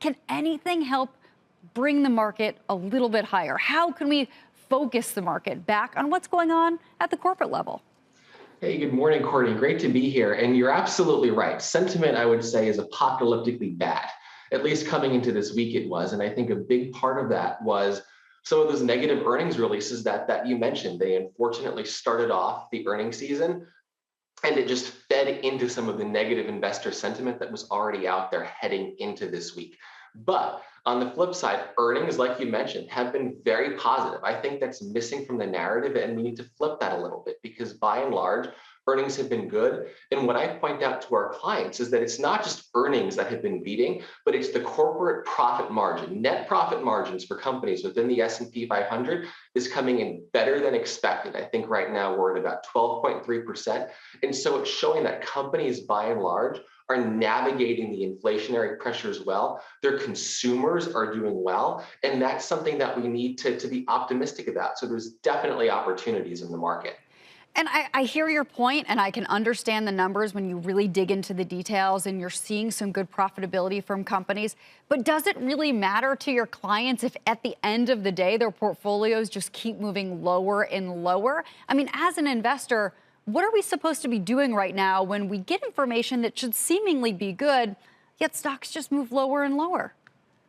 Can anything help bring the market a little bit higher? How can we focus the market back on what's going on at the corporate level? Hey, good morning, Courtney. Great to be here. And you're absolutely right. Sentiment, I would say, is apocalyptically bad. At least coming into this week, it was. And I think a big part of that was some of those negative earnings releases that you mentioned. They unfortunately started off the earnings season and it just fed into some of the negative investor sentiment that was already out there heading into this week. But on the flip side, earnings, like you mentioned, have been very positive. I think that's missing from the narrative, and we need to flip that a little bit because by and large, earnings have been good. And what I point out to our clients is that it's not just earnings that have been beating, but it's the corporate profit margin. Net profit margins for companies within the S&P 500 is coming in better than expected. I think right now we're at about 12.3%. And so it's showing that companies by and large are navigating the inflationary pressures well. Their consumers are doing well. And that's something that we need to be optimistic about. So there's definitely opportunities in the market. And I hear your point, and I can understand the numbers when you really dig into the details and you're seeing some good profitability from companies. But does it really matter to your clients if at the end of the day, their portfolios just keep moving lower and lower? I mean, as an investor, what are we supposed to be doing right now when we get information that should seemingly be good, yet stocks just move lower and lower?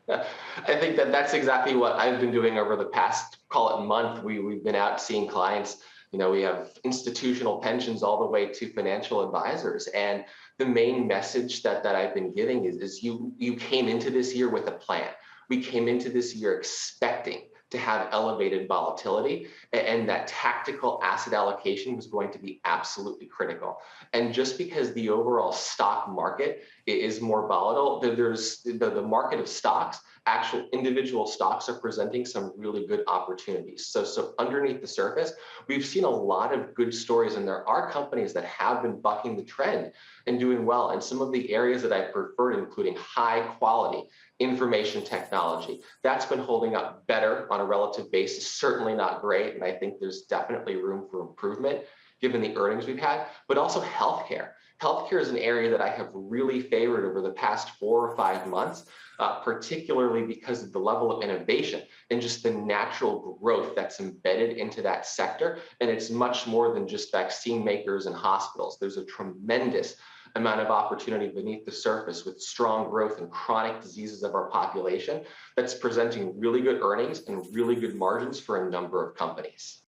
I think that's exactly what I've been doing over the past, call it month. We've been out seeing clients. We have institutional pensions all the way to financial advisors. And the main message that I've been giving is you came into this year with a plan. We came into this year expecting to have elevated volatility, and that tactical asset allocation was going to be absolutely critical. And just because the overall stock market is more volatile, there's the market of stocks, actual individual stocks are presenting some really good opportunities. So underneath the surface, we've seen a lot of good stories, and there are companies that have been bucking the trend and doing well. And some of the areas that I preferred, including high quality information technology, that's been holding up better on a relative basis, certainly not great. And I think there's definitely room for improvement given the earnings we've had, but also healthcare. Healthcare is an area that I have really favored over the past 4 or 5 months, particularly because of the level of innovation and just the natural growth that's embedded into that sector. And it's much more than just vaccine makers and hospitals. There's a tremendous amount of opportunity beneath the surface with strong growth in chronic diseases of our population that's presenting really good earnings and really good margins for a number of companies.